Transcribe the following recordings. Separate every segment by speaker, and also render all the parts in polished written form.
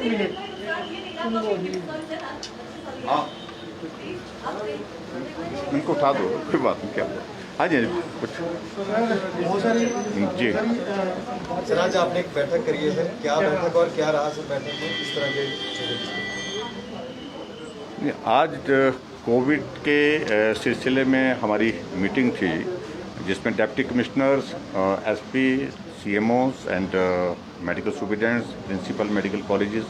Speaker 1: Minute
Speaker 2: हाँ इनको उठा दो, कोई बात नहीं, क्या हाँ जी कुछ
Speaker 1: बहुत सारी
Speaker 2: जी।
Speaker 3: सर आज आपने एक बैठक करी है सर, क्या बैठक और क्या रहा सर बैठक में, किस तरह के
Speaker 2: आज कोविड के सिलसिले में हमारी मीटिंग थी जिसमें deputy commissioners, SP, CMOs and medical superintendents, principal medical colleges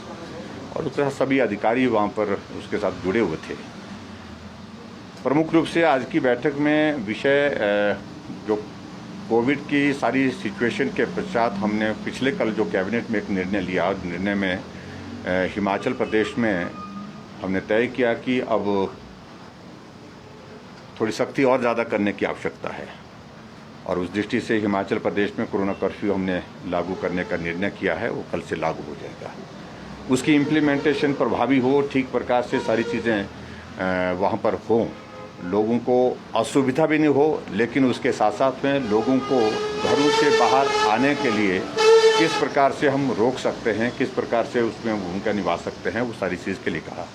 Speaker 2: और उसके साथ सभी अधिकारी वहाँ पर उसके साथ जुड़े हुए थे। प्रमुख रूप से आज की बैठक में विषय जो कोविड की सारी सिचुएशन के पश्चात हमने पिछले कल जो कैबिनेट में एक निर्णय लिया, निर्णय में हिमाचल प्रदेश में हमने तय किया कि अब थोड़ी सख्ती और ज़्यादा करने की आवश्यकता है और उस दृष्टि से हिमाचल प्रदेश में कोरोना कर्फ्यू हमने लागू करने का निर्णय किया है। वो कल से लागू हो जाएगा, उसकी इम्प्लीमेंटेशन प्रभावी हो, ठीक प्रकार से सारी चीज़ें वहाँ पर हों, लोगों को असुविधा भी नहीं हो, लेकिन उसके साथ साथ में लोगों को घरों से बाहर आने के लिए किस प्रकार से हम रोक सकते हैं, किस प्रकार से उसमें भूमिका निभा सकते हैं, वो सारी चीज़ के लिए कहा।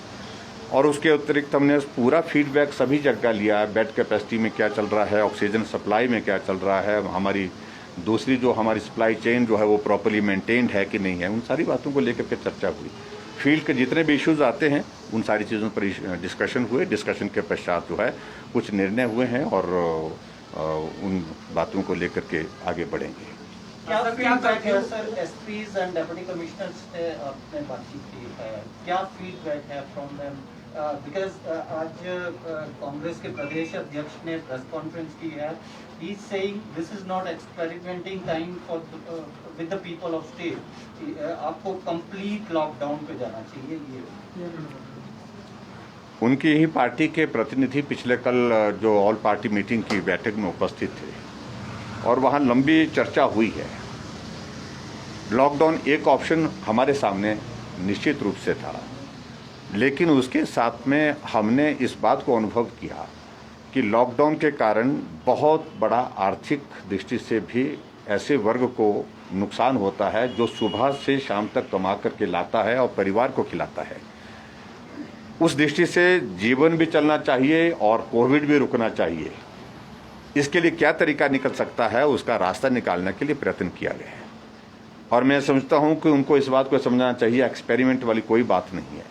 Speaker 2: और उसके अतिरिक्त हमने पूरा फीडबैक सभी जगह लिया, बेड कैपेसिटी में क्या चल रहा है, ऑक्सीजन सप्लाई में क्या चल रहा है, हमारी दूसरी जो हमारी सप्लाई चेन जो है वो प्रॉपर्ली मेंटेन्ड है कि नहीं है, उन सारी बातों को लेकर के चर्चा हुई। फील्ड के जितने भी इश्यूज आते हैं उन सारी चीज़ों पर डिस्कशन हुए। डिस्कशन के पश्चात जो है कुछ निर्णय हुए हैं और उन बातों को लेकर के आगे बढ़ेंगे।
Speaker 4: क्या फीडबैक है sir, SPs and deputy commissioners से आपने बातचीत की है, क्या फीडबैक है फ्रॉम देम? बिकॉज आज कांग्रेस के प्रदेश अध्यक्ष ने प्रेस कॉन्फ्रेंस की है, he is saying this is not experimenting time for with the people of state, आपको कंप्लीट लॉकडाउन पे जाना चाहिए। ये
Speaker 2: उनकी ही पार्टी के प्रतिनिधि पिछले कल जो ऑल पार्टी मीटिंग की बैठक में उपस्थित थे और वहाँ लंबी चर्चा हुई है। लॉकडाउन एक ऑप्शन हमारे सामने निश्चित रूप से था, लेकिन उसके साथ में हमने इस बात को अनुभव किया कि लॉकडाउन के कारण बहुत बड़ा आर्थिक दृष्टि से भी ऐसे वर्ग को नुकसान होता है जो सुबह से शाम तक कमा करके लाता है और परिवार को खिलाता है। उस दृष्टि से जीवन भी चलना चाहिए और कोविड भी रुकना चाहिए। इसके लिए क्या तरीका निकल सकता है, उसका रास्ता निकालने के लिए प्रयत्न किया गया है और मैं समझता हूं कि उनको इस बात को समझना चाहिए एक्सपेरिमेंट वाली कोई बात नहीं है।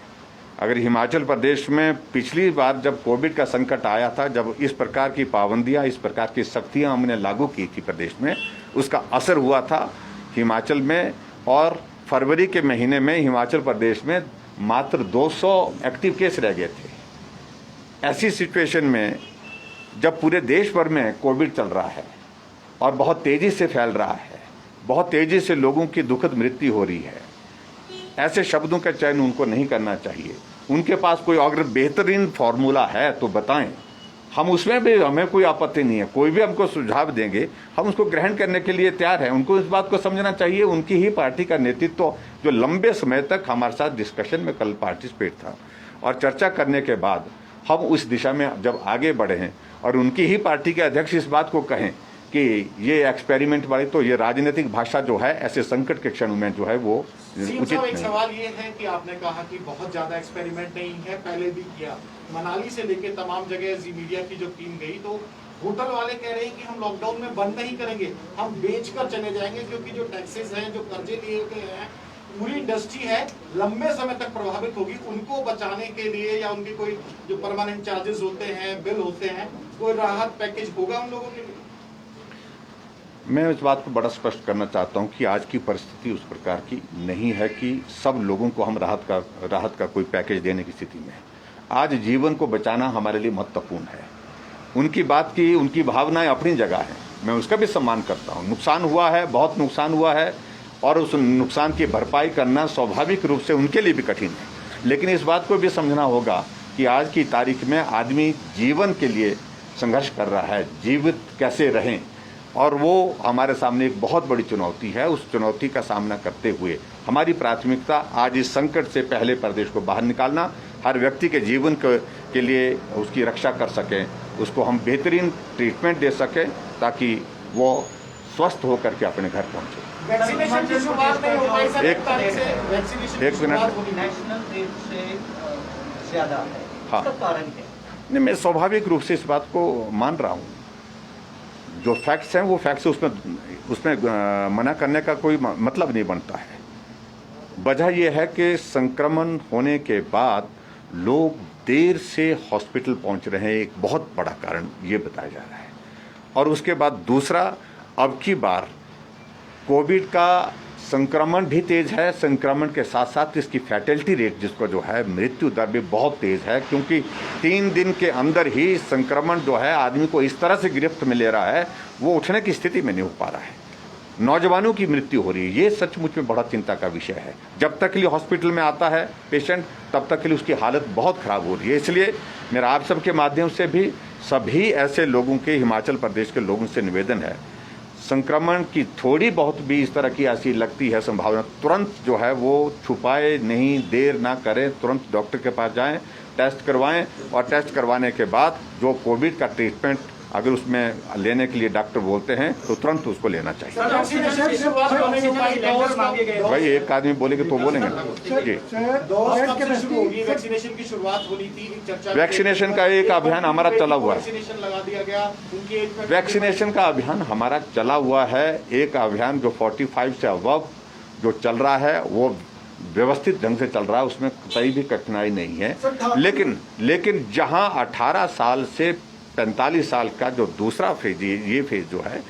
Speaker 2: अगर हिमाचल प्रदेश में पिछली बार जब कोविड का संकट आया था, जब इस प्रकार की पाबंदियां, इस प्रकार की सख्तियां हमने लागू की थी प्रदेश में, उसका असर हुआ था हिमाचल में और फरवरी के महीने में हिमाचल प्रदेश में मात्र 200 एक्टिव केस रह गए थे। ऐसी सिचुएशन में जब पूरे देश भर में कोविड चल रहा है और बहुत तेज़ी से फैल रहा है, बहुत तेज़ी से लोगों की दुखद मृत्यु हो रही है, ऐसे शब्दों का चयन उनको नहीं करना चाहिए। उनके पास कोई अगर बेहतरीन फार्मूला है तो बताएं, हम उसमें भी, हमें कोई आपत्ति नहीं है। कोई भी हमको सुझाव देंगे, हम उसको ग्रहण करने के लिए तैयार हैं। उनको इस बात को समझना चाहिए, उनकी ही पार्टी का नेतृत्व जो लंबे समय तक हमारे साथ डिस्कशन में कल पार्टिसिपेट था और चर्चा करने के बाद हम उस दिशा में जब आगे बढ़े हैं और उनकी ही पार्टी के अध्यक्ष इस बात को कहें कि ये एक्सपेरिमेंट वाली, तो ये राजनीतिक भाषा जो है ऐसे संकट के क्षण में जो है वो उचित नहीं।
Speaker 5: एक सवाल ये है कि आपने कहा कि बहुत ज्यादा एक्सपेरिमेंट नहीं है, पहले भी किया, मनाली से लेके तमाम जगह जी मीडिया की जो टीम गई, तो होटल वाले कह रहे हैं कि हम लॉकडाउन में बंद नहीं करेंगे, हम बेच कर चले जाएंगे, क्योंकि जो टैक्सेस हैं, जो कर्जे लिए गए हैं, पूरी इंडस्ट्री है लंबे समय तक प्रभावित होगी। उनको बचाने के लिए या उनके कोई जो परमानेंट चार्जेस होते हैं, बिल होते हैं, कोई राहत पैकेज होगा उन लोगों के लिए?
Speaker 2: मैं इस बात को बड़ा स्पष्ट करना चाहता हूं कि आज की परिस्थिति उस प्रकार की नहीं है कि सब लोगों को हम राहत का कोई पैकेज देने की स्थिति में है। आज जीवन को बचाना हमारे लिए महत्वपूर्ण है। उनकी बात की, उनकी भावनाएं अपनी जगह हैं, मैं उसका भी सम्मान करता हूं। नुकसान हुआ है, बहुत नुकसान हुआ है और उस नुकसान की भरपाई करना स्वाभाविक रूप से उनके लिए भी कठिन है, लेकिन इस बात को भी समझना होगा कि आज की तारीख में आदमी जीवन के लिए संघर्ष कर रहा है, जीवित कैसे रहें, और वो हमारे सामने एक बहुत बड़ी चुनौती है। उस चुनौती का सामना करते हुए हमारी प्राथमिकता आज इस संकट से पहले प्रदेश को बाहर निकालना, हर व्यक्ति के जीवन के लिए उसकी रक्षा कर सकें, उसको हम बेहतरीन ट्रीटमेंट दे सकें ताकि वो स्वस्थ होकर के अपने घर पहुँचे।
Speaker 5: वैक्सीनेशन की शुरुआत नहीं हो पाई सर,
Speaker 2: एक-
Speaker 5: 1 तारीख से वैक्सीनेशन की
Speaker 2: एक मिनट।
Speaker 5: शुरुआत होनी है।
Speaker 4: नेशनल रेट से ज्यादा है,
Speaker 2: हाँ।
Speaker 4: इसका कारण क्या है?
Speaker 2: नहीं, मैं स्वाभाविक रूप से इस बात को मान रहा हूँ। जो फैक्ट्स हैं वो फैक्ट्स, उसमें मना करने का कोई मतलब नहीं बनता है। वजह यह है कि संक्रमण होने के बाद लोग देर से हॉस्पिटल पहुंच रहे हैं, एक बहुत बड़ा कारण ये बताया जा रहा है। और उसके बाद दूसरा, अब की बार कोविड का संक्रमण भी तेज है, संक्रमण के साथ साथ इसकी फैटेलिटी रेट जिसको जो है मृत्यु दर भी बहुत तेज है, क्योंकि 3 दिन के अंदर ही संक्रमण जो है आदमी को इस तरह से गिरफ्त में ले रहा है, वो उठने की स्थिति में नहीं हो पा रहा है। नौजवानों की मृत्यु हो रही है, ये सचमुच में बड़ा चिंता का विषय है। जब तक के लिए हॉस्पिटल में आता है पेशेंट, तब तक के लिए उसकी हालत बहुत ख़राब हो रही है। इसलिए मेरा आप सबके माध्यम से भी सभी ऐसे लोगों के, हिमाचल प्रदेश के लोगों से निवेदन है, संक्रमण की थोड़ी बहुत भी इस तरह की ऐसी लगती है संभावना, तुरंत जो है वो छुपाए नहीं, देर ना करें, तुरंत डॉक्टर के पास जाएं, टेस्ट करवाएं, और टेस्ट करवाने के बाद जो कोविड का ट्रीटमेंट अगर उसमें लेने के लिए डॉक्टर बोलते हैं तो तुरंत उसको लेना चाहिए।
Speaker 5: सर, वैक्सीनेशन की शुरुआत क्यों नहीं हो पाई? डोज मांगे गए।
Speaker 2: भाई एक आदमी बोलेंगे तो बोलेंगे ना जी।
Speaker 5: डोज कब से शुरू होगी? वैक्सीनेशन की शुरुआत होनी थी, चर्चा।
Speaker 2: वैक्सीनेशन का एक अभियान हमारा चला हुआ है।
Speaker 5: वैक्सीनेशन लगा दिया गया, उनकी एज में
Speaker 2: वैक्सीनेशन का अभियान हमारा चला हुआ है। एक अभियान जो 45 से अबव जो चल रहा है वो व्यवस्थित ढंग से चल रहा है, उसमें कोई भी कठिनाई नहीं है। लेकिन जहां 18 साल से 45 साल का जो दूसरा फेज, ये फेज जो है,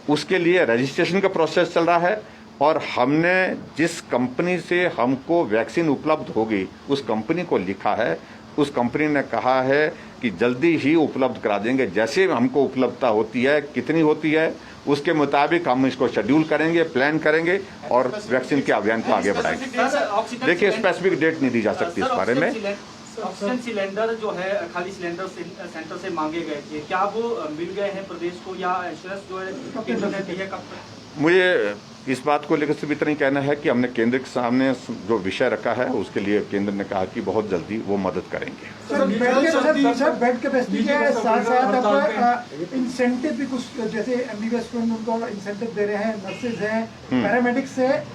Speaker 2: उसके लिए रजिस्ट्रेशन का प्रोसेस चल रहा है। और हमने जिस कंपनी से हमको वैक्सीन उपलब्ध होगी उस कंपनी को लिखा है, उस कंपनी ने कहा है कि जल्दी ही उपलब्ध करा देंगे। जैसे हमको उपलब्धता होती है, कितनी होती है, उसके मुताबिक हम इसको शेड्यूल करेंगे, प्लान करेंगे और वैक्सीन के अभियान को आगे बढ़ाएंगे। देखिए, स्पेसिफिक डेट नहीं दी जा सकती इस बारे में।
Speaker 6: ऑक्सीजन सिलेंडर जो है खाली सिलेंडर सेंटर से मांगे गए थे, क्या वो मिल गए हैं प्रदेश को, या एश्योरेंस जो है केंद्र ने दी है? कब तक?
Speaker 2: मुझे इस बात को लेकर सिर्फ इतना ही कहना है कि हमने केंद्र के सामने जो विषय रखा है उसके लिए केंद्र ने कहा कि बहुत जल्दी वो मदद करेंगे।
Speaker 1: सर बेड कैपेसिटी के साथ साथ अब इंसेंटिव भी कुछ, जैसे एमबीबीएस स्टूडेंट उनको इंसेंटिव दे रहे हैं, नर्सेज हैं, पैरामेडिक्स है,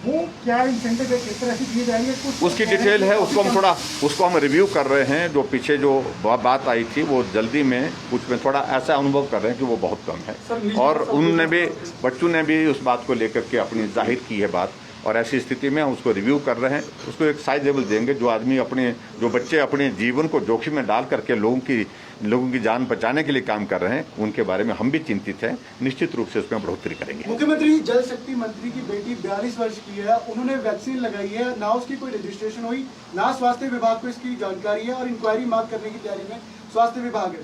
Speaker 1: वो क्या इंसेंटिव है, किस तरह से दिए जाएंगे?
Speaker 2: उसकी डिटेल है, उसको हम रिव्यू कर रहे हैं। जो पीछे जो बात आई थी वो जल्दी में कुछ में थोड़ा ऐसा अनुभव कर रहे हैं कि वो बहुत कम है, और उनने भी, बच्चों ने भी उस बात को लेकर के अपनी जाहिर की है बात। और ऐसी स्थिति में हम उसको रिव्यू कर रहे हैं, उसको एक साइजेबल देंगे। जो बच्चे अपने जीवन को जोखिम में डाल करके लोगों की जान बचाने के लिए काम कर रहे हैं, उनके बारे में हम भी चिंतित हैं। निश्चित रूप से उसमें बढ़ोतरी करेंगे।
Speaker 1: मुख्यमंत्री जल शक्ति मंत्री की बेटी 42 वर्ष की है, उन्होंने वैक्सीन लगाई है, ना उसकी कोई रजिस्ट्रेशन हुई, ना स्वास्थ्य विभाग को इसकी जानकारी है, और इंक्वायरी मांग करने की तैयारी में स्वास्थ्य विभाग है।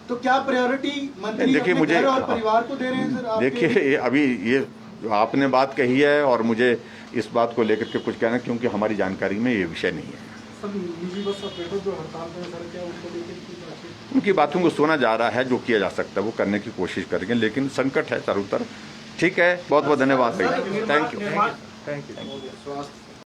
Speaker 1: तो क्या प्रायोरिटी मंत्री अपने घर और परिवार को दे रहे हैं सर?
Speaker 2: देखिए, अभी ये आपने बात कही है और मुझे इस बात को लेकर के कुछ कहना, क्योंकि हमारी जानकारी में ये विषय नहीं है।
Speaker 1: निजी बस ऑपरेटर जो हड़ताल में सर, क्या उनको लेकर
Speaker 2: उनकी बातों को सुना जा रहा है, जो किया जा सकता है वो करने की कोशिश करेंगे, लेकिन संकट है चारों तरफ। ठीक है, बहुत बहुत धन्यवाद भैया, थैंक यू।
Speaker 3: स्वास्थ्य